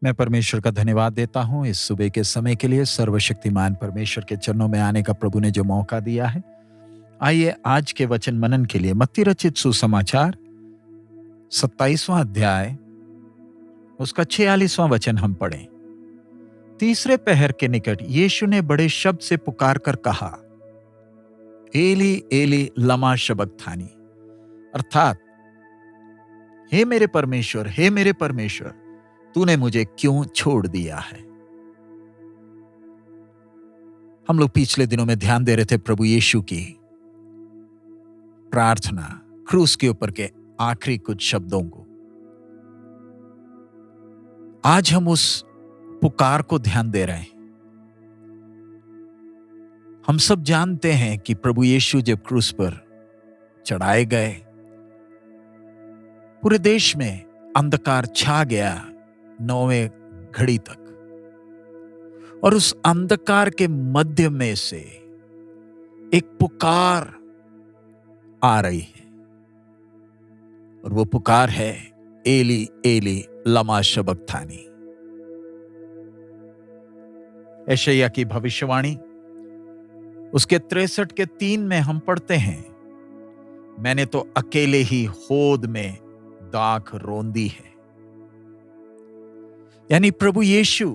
मैं परमेश्वर का धन्यवाद देता हूँ इस सुबह के समय के लिए। सर्वशक्तिमान परमेश्वर के चरणों में आने का प्रभु ने जो मौका दिया है। आइए आज के वचन मनन के लिए मत्ती रचित सुसमाचार 27वां अध्याय उसका 46वां वचन हम पढ़ें। तीसरे पहर के निकट यीशु ने बड़े शब्द से पुकार कर कहा, एली एली लमा शबक्तानी, अर्थात हे मेरे परमेश्वर, तूने मुझे क्यों छोड़ दिया है। हम लोग पिछले दिनों में ध्यान दे रहे थे प्रभु यीशु की प्रार्थना, क्रूस के ऊपर के आखिरी कुछ शब्दों को। आज हम उस पुकार को ध्यान दे रहे हैं। हम सब जानते हैं कि प्रभु यीशु जब क्रूस पर चढ़ाए गए, पूरे देश में अंधकार छा गया 9वें घड़ी तक, और उस अंधकार के मध्य में से एक पुकार आ रही है, और वो पुकार है एली एली लमा शबक्तानी। यशायाह की भविष्यवाणी उसके 63 के 3 में हम पढ़ते हैं, मैंने तो अकेले ही होद में दाख रोंदी है। यानी प्रभु यीशु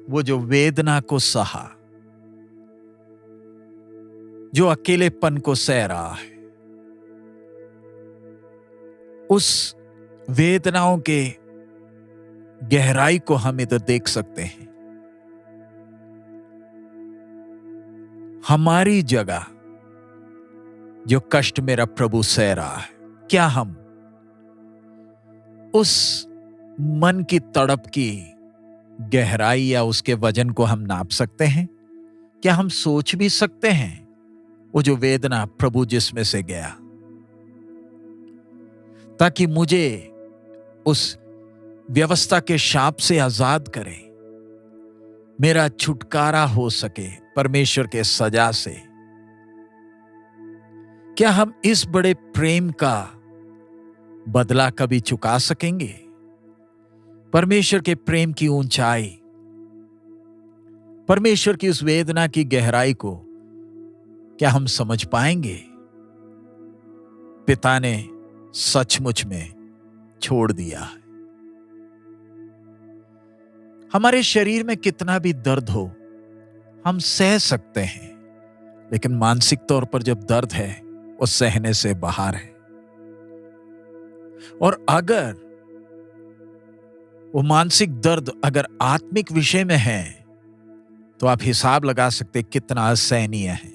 वो जो वेदना को सहा, जो अकेलेपन को सह रहा है, उस वेदनाओं के गहराई को हम इधर देख सकते हैं। हमारी जगह जो कष्ट मेरा प्रभु सह रहा है, क्या हम उस मन की तड़प की गहराई या उसके वजन को हम नाप सकते हैं? क्या हम सोच भी सकते हैं वो जो वेदना प्रभु जिसमें से गया, ताकि मुझे उस व्यवस्था के शाप से आजाद करे, मेरा छुटकारा हो सके परमेश्वर के सजा से? क्या हम इस बड़े प्रेम का बदला कभी चुका सकेंगे? परमेश्वर के प्रेम की ऊंचाई, परमेश्वर की उस वेदना की गहराई को क्या हम समझ पाएंगे? पिता ने सचमुच में छोड़ दिया है। हमारे शरीर में कितना भी दर्द हो हम सह सकते हैं, लेकिन मानसिक तौर पर जब दर्द है वो सहने से बाहर है। और अगर वो मानसिक दर्द अगर आत्मिक विषय में है तो आप हिसाब लगा सकते कितना असहनीय है।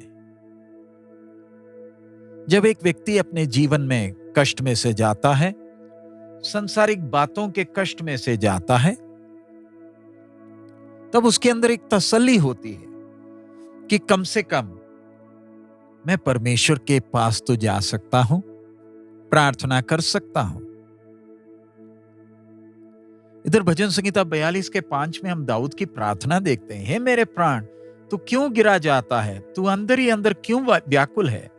जब एक व्यक्ति अपने जीवन में कष्ट में से जाता है, सांसारिक बातों के कष्ट में से जाता है, तब उसके अंदर एक तसल्ली होती है कि कम से कम मैं परमेश्वर के पास तो जा सकता हूं, प्रार्थना कर सकता हूं। इधर भजन संहिता 42 के 5 में हम दाऊद की प्रार्थना देखते हैं, हे मेरे प्राण तू क्यों गिरा जाता है, तू अंदर ही अंदर क्यों व्याकुल है।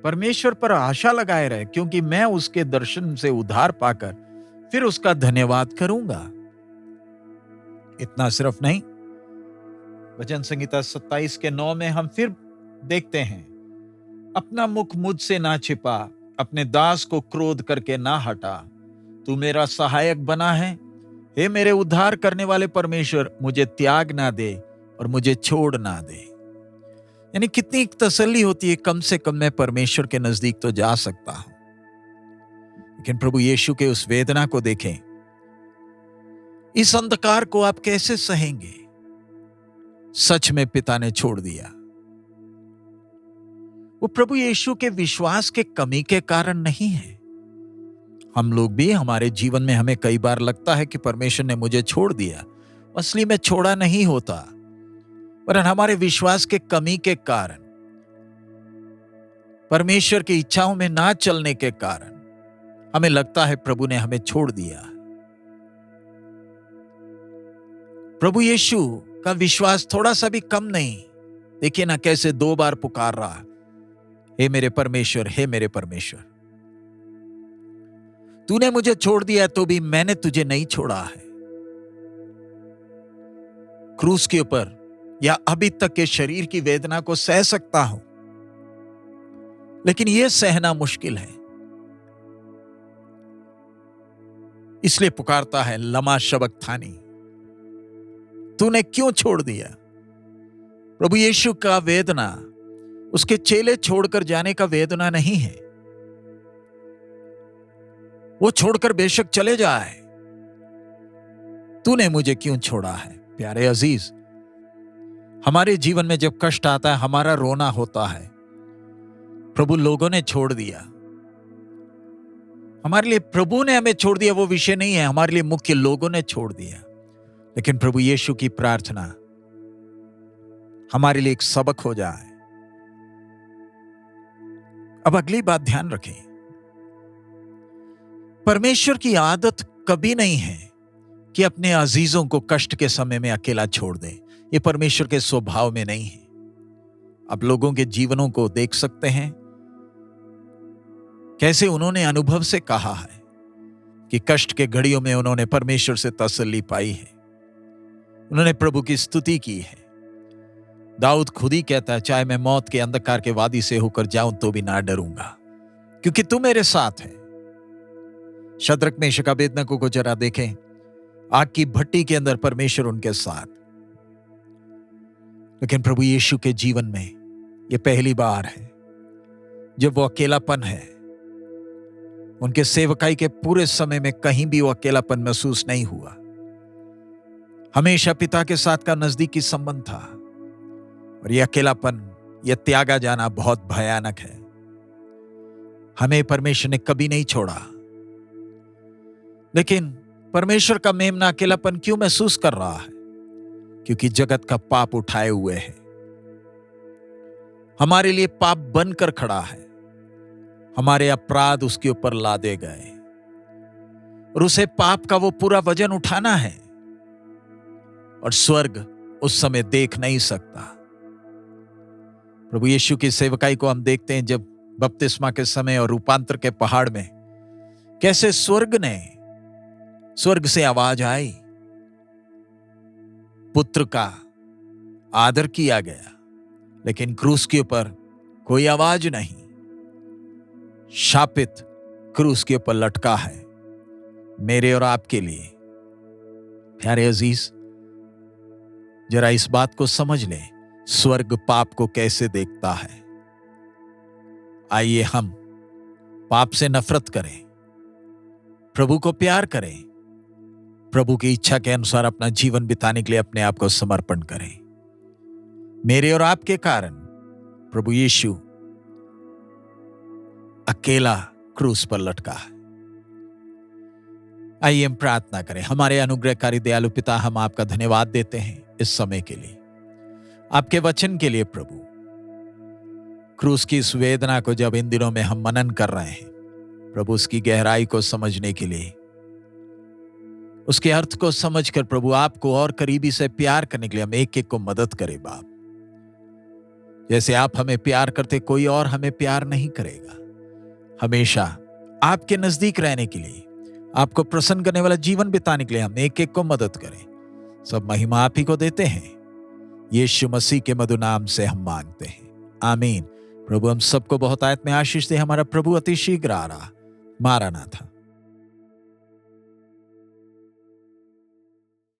परमेश्वर पर आशा लगाए रहे, क्योंकि मैं उसके दर्शन से उद्धार पाकर फिर उसका धन्यवाद करूंगा। इतना सिर्फ नहीं, भजन संहिता 27 के 9 में हम फिर देखते हैं, अपना मुख मुझसे ना छिपा, अपने दास को क्रोध करके ना हटा, तू मेरा सहायक बना है। हे मेरे उद्धार करने वाले परमेश्वर, मुझे त्याग ना दे और मुझे छोड़ ना दे। यानी कितनी एक तसल्ली होती है, कम से कम मैं परमेश्वर के नजदीक तो जा सकता हूं। लेकिन प्रभु यीशु के उस वेदना को देखें, इस अंधकार को आप कैसे सहेंगे? सच में पिता ने छोड़ दिया। वो प्रभु यीशु के विश्वास के कमी के कारण नहीं है। हम लोग भी, हमारे जीवन में हमें कई बार लगता है कि परमेश्वर ने मुझे छोड़ दिया, असली में छोड़ा नहीं होता, पर हमारे विश्वास के कमी के कारण, परमेश्वर की इच्छाओं में ना चलने के कारण हमें लगता है प्रभु ने हमें छोड़ दिया। प्रभु यीशु का विश्वास थोड़ा सा भी कम नहीं। देखिए ना कैसे 2 बार पुकार रहा, हे मेरे परमेश्वर, हे मेरे परमेश्वर, तूने मुझे छोड़ दिया तो भी मैंने तुझे नहीं छोड़ा है। क्रूस के ऊपर या अभी तक के शरीर की वेदना को सह सकता हूं, लेकिन यह सहना मुश्किल है। इसलिए पुकारता है, लमा शबक्तानी, तूने क्यों छोड़ दिया? प्रभु यीशु का वेदना उसके चेले छोड़कर जाने का वेदना नहीं है। वो छोड़कर बेशक चले जाए, तूने मुझे क्यों छोड़ा है? प्यारे अजीज, हमारे जीवन में जब कष्ट आता है, हमारा रोना होता है, प्रभु लोगों ने छोड़ दिया। हमारे लिए प्रभु ने हमें छोड़ दिया वो विषय नहीं है, हमारे लिए मुख्य लोगों ने छोड़ दिया। लेकिन प्रभु यीशु की प्रार्थना हमारे लिए एक सबक हो जाए। अब अगली बात ध्यान रखें, परमेश्वर की आदत कभी नहीं है कि अपने अजीजों को कष्ट के समय में अकेला छोड़ दे। ये परमेश्वर के स्वभाव में नहीं है। आप लोगों के जीवनों को देख सकते हैं, कैसे उन्होंने अनुभव से कहा है कि कष्ट के घड़ियों में उन्होंने परमेश्वर से तसल्ली पाई है, उन्होंने प्रभु की स्तुति की है। दाऊद खुद ही कहता है, चाहे मैं मौत के अंधकार के वादी से होकर जाऊं तो भी ना डरूंगा, क्योंकि तू मेरे साथ है। शद्रक मेशक अबेदनगो को जरा देखें, आग की भट्टी के अंदर परमेश्वर उनके साथ। लेकिन प्रभु यीशु के जीवन में यह पहली बार है जब वो अकेलापन है। उनके सेवकाई के पूरे समय में कहीं भी वो अकेलापन महसूस नहीं हुआ। हमेशा पिता के साथ का नजदीकी संबंध था, और यह अकेलापन, यह त्यागा जाना बहुत भयानक है। हमें परमेश्वर ने कभी नहीं छोड़ा, लेकिन परमेश्वर का मेमना अकेलापन क्यों महसूस कर रहा है? क्योंकि जगत का पाप उठाए हुए है, हमारे लिए पाप बनकर खड़ा है। हमारे अपराध उसके ऊपर लादे गए, और उसे पाप का वो पूरा वजन उठाना है, और स्वर्ग उस समय देख नहीं सकता। प्रभु यीशु की सेवकाई को हम देखते हैं, जब बपतिस्मा के समय और रूपांतर के पहाड़ में कैसे स्वर्ग से आवाज आई, पुत्र का आदर किया गया, लेकिन क्रूस के ऊपर कोई आवाज नहीं। शापित क्रूस के ऊपर लटका है मेरे और आपके लिए। प्यारे अजीज, जरा इस बात को समझ लें, स्वर्ग पाप को कैसे देखता है। आइए हम पाप से नफरत करें, प्रभु को प्यार करें, प्रभु की इच्छा के अनुसार अपना जीवन बिताने के लिए अपने आप को समर्पण करें। मेरे और आपके कारण प्रभु यीशु अकेला क्रूस पर लटका है। आइए हम प्रार्थना करें। हमारे अनुग्रहकारी दयालु पिता, हम आपका धन्यवाद देते हैं इस समय के लिए, आपके वचन के लिए। प्रभु, क्रूस की इस वेदना को जब इन दिनों में हम मनन कर रहे हैं, प्रभु उसकी गहराई को समझने के लिए, उसके अर्थ को समझकर प्रभु आपको और करीबी से प्यार करने के लिए हम एक एक को मदद करें। बाप, जैसे आप हमें प्यार करते, कोई और हमें प्यार नहीं करेगा। हमेशा आपके नजदीक रहने के लिए, आपको प्रसन्न करने वाला जीवन बिताने के लिए हम एक एक को मदद करें। सब महिमा आप ही को देते हैं, यीशु मसीह के मधुर नाम से हम मांगते हैं, आमीन। प्रभु हम सबको बहुत आयत में आशीष दे। हमारा प्रभु अति शीघ्र आ रहा। मारा ना था।